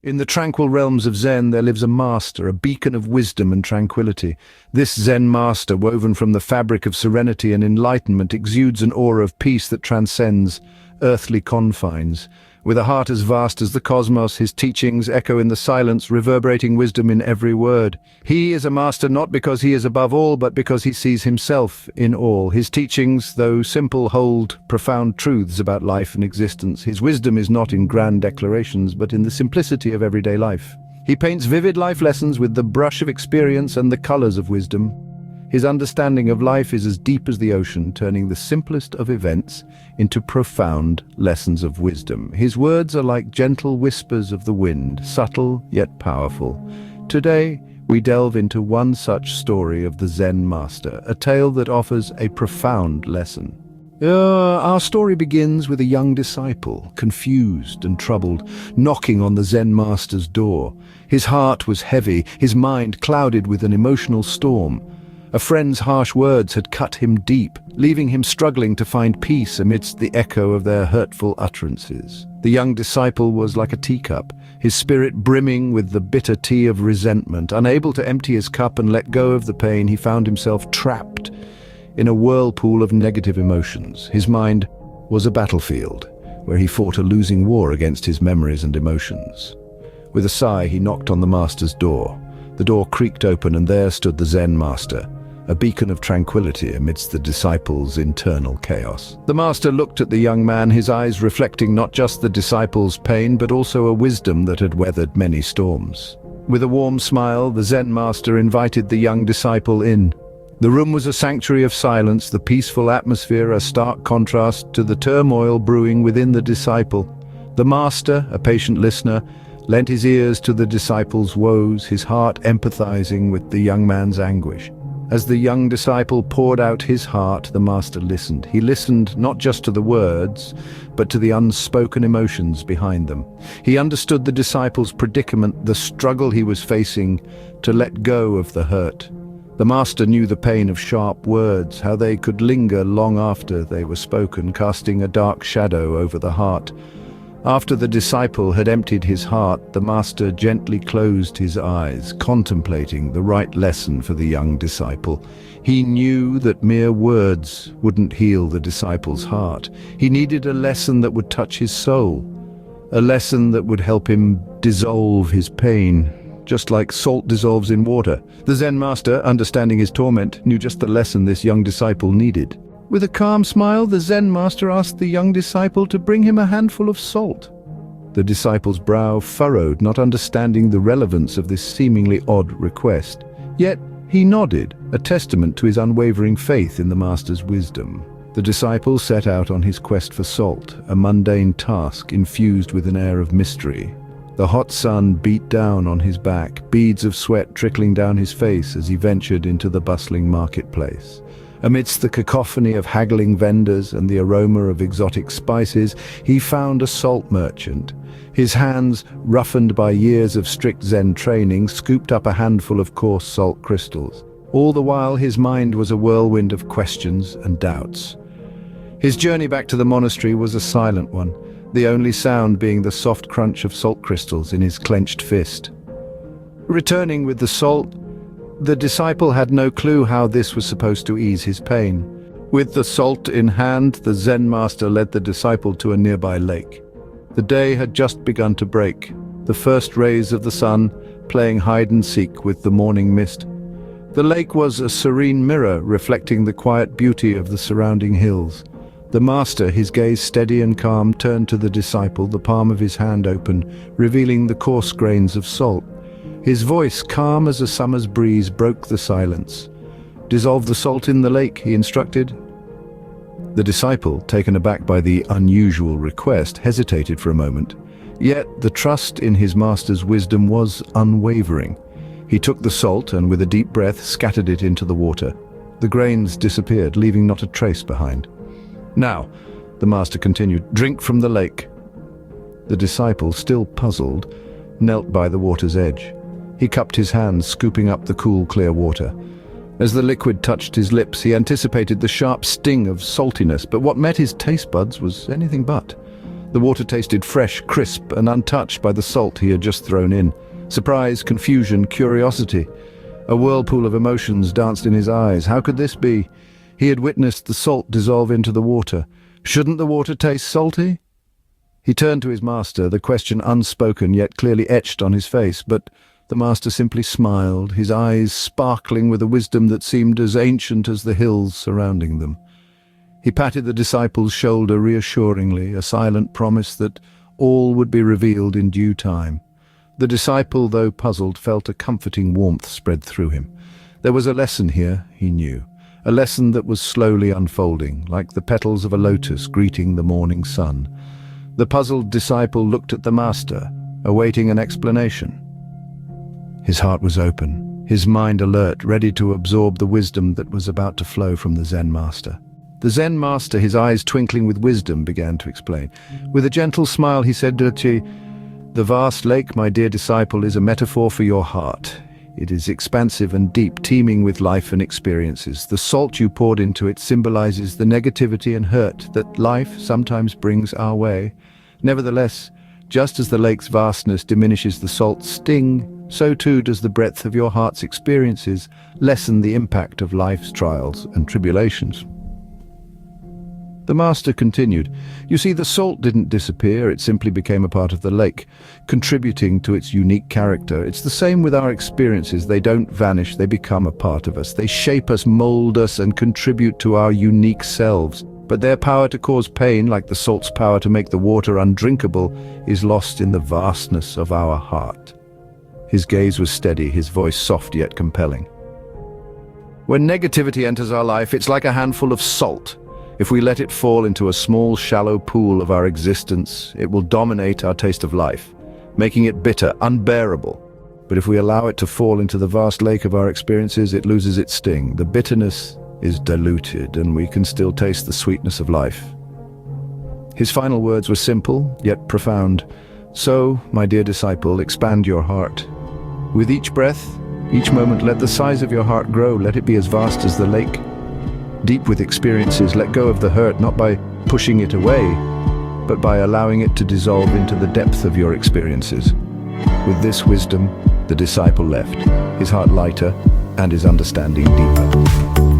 In the tranquil realms of Zen there lives a master, a beacon of wisdom and tranquility. This Zen master, woven from the fabric of serenity and enlightenment, exudes an aura of peace that transcends earthly confines. With a heart as vast as the cosmos, his teachings echo in the silence, reverberating wisdom in every word. He is a master not because he is above all, but because he sees himself in all. His teachings, though simple, hold profound truths about life and existence. His wisdom is not in grand declarations, but in the simplicity of everyday life. He paints vivid life lessons with the brush of experience and the colors of wisdom. His understanding of life is as deep as the ocean, turning the simplest of events into profound lessons of wisdom. His words are like gentle whispers of the wind, subtle yet powerful. Today, we delve into one such story of the Zen Master, a tale that offers a profound lesson. Our story begins with a young disciple, confused and troubled, knocking on the Zen Master's door. His heart was heavy, his mind clouded with an emotional storm. A friend's harsh words had cut him deep, leaving him struggling to find peace amidst the echo of their hurtful utterances. The young disciple was like a teacup, his spirit brimming with the bitter tea of resentment. Unable to empty his cup and let go of the pain, he found himself trapped in a whirlpool of negative emotions. His mind was a battlefield, where he fought a losing war against his memories and emotions. With a sigh, he knocked on the master's door. The door creaked open, and there stood the Zen Master, a beacon of tranquility amidst the disciples' internal chaos. The master looked at the young man, his eyes reflecting not just the disciples' pain, but also a wisdom that had weathered many storms. With a warm smile, the Zen master invited the young disciple in. The room was a sanctuary of silence, the peaceful atmosphere a stark contrast to the turmoil brewing within the disciple. The master, a patient listener, lent his ears to the disciple's woes, his heart empathizing with the young man's anguish. As the young disciple poured out his heart, the master listened. He listened not just to the words, but to the unspoken emotions behind them. He understood the disciple's predicament, the struggle he was facing to let go of the hurt. The master knew the pain of sharp words, how they could linger long after they were spoken, casting a dark shadow over the heart. After the disciple had emptied his heart, the master gently closed his eyes, contemplating the right lesson for the young disciple. He knew that mere words wouldn't heal the disciple's heart. He needed a lesson that would touch his soul, a lesson that would help him dissolve his pain, just like salt dissolves in water. The Zen master, understanding his torment, knew just the lesson this young disciple needed. With a calm smile, the Zen master asked the young disciple to bring him a handful of salt. The disciple's brow furrowed, not understanding the relevance of this seemingly odd request. Yet he nodded, a testament to his unwavering faith in the master's wisdom. The disciple set out on his quest for salt, a mundane task infused with an air of mystery. The hot sun beat down on his back, beads of sweat trickling down his face as he ventured into the bustling marketplace. Amidst the cacophony of haggling vendors and the aroma of exotic spices, he found a salt merchant. His hands, roughened by years of strict Zen training, scooped up a handful of coarse salt crystals. All the while, his mind was a whirlwind of questions and doubts. His journey back to the monastery was a silent one, the only sound being the soft crunch of salt crystals in his clenched fist. Returning with the salt, the disciple had no clue how this was supposed to ease his pain. With the salt in hand, the Zen master led the disciple to a nearby lake. The day had just begun to break, the first rays of the sun playing hide-and-seek with the morning mist. The lake was a serene mirror reflecting the quiet beauty of the surrounding hills. The master, his gaze steady and calm, turned to the disciple, the palm of his hand open, revealing the coarse grains of salt. His voice, calm as a summer's breeze, broke the silence. "Dissolve the salt in the lake," he instructed. The disciple, taken aback by the unusual request, hesitated for a moment. Yet the trust in his master's wisdom was unwavering. He took the salt and, with a deep breath, scattered it into the water. The grains disappeared, leaving not a trace behind. "Now," the master continued, "drink from the lake." The disciple, still puzzled, knelt by the water's edge. He cupped his hands, scooping up the cool, clear water. As the liquid touched his lips, he anticipated the sharp sting of saltiness, but what met his taste buds was anything but. The water tasted fresh, crisp, and untouched by the salt he had just thrown in. Surprise, confusion, curiosity. A whirlpool of emotions danced in his eyes. How could this be? He had witnessed the salt dissolve into the water. Shouldn't the water taste salty? He turned to his master, the question unspoken yet clearly etched on his face, but the master simply smiled, his eyes sparkling with a wisdom that seemed as ancient as the hills surrounding them. He patted the disciple's shoulder reassuringly, a silent promise that all would be revealed in due time. The disciple, though puzzled, felt a comforting warmth spread through him. There was a lesson here, he knew, a lesson that was slowly unfolding, like the petals of a lotus greeting the morning sun. The puzzled disciple looked at the master, awaiting an explanation. His heart was open, his mind alert, ready to absorb the wisdom that was about to flow from the Zen Master. The Zen Master, his eyes twinkling with wisdom, began to explain. With a gentle smile, he said, "The vast lake, my dear disciple, is a metaphor for your heart. It is expansive and deep, teeming with life and experiences. The salt you poured into it symbolizes the negativity and hurt that life sometimes brings our way. Nevertheless, just as the lake's vastness diminishes the salt's sting, so too does the breadth of your heart's experiences lessen the impact of life's trials and tribulations." The master continued, "You see, the salt didn't disappear, it simply became a part of the lake, contributing to its unique character. It's the same with our experiences. They don't vanish, they become a part of us. They shape us, mold us, and contribute to our unique selves. But their power to cause pain, like the salt's power to make the water undrinkable, is lost in the vastness of our heart." His gaze was steady, his voice soft yet compelling. "When negativity enters our life, it's like a handful of salt. If we let it fall into a small, shallow pool of our existence, it will dominate our taste of life, making it bitter, unbearable. But if we allow it to fall into the vast lake of our experiences, it loses its sting. The bitterness is diluted, and we can still taste the sweetness of life." His final words were simple, yet profound. "So, my dear disciple, expand your heart. With each breath, each moment, let the size of your heart grow. Let it be as vast as the lake. Deep with experiences, let go of the hurt, not by pushing it away, but by allowing it to dissolve into the depth of your experiences." With this wisdom, the disciple left, his heart lighter and his understanding deeper.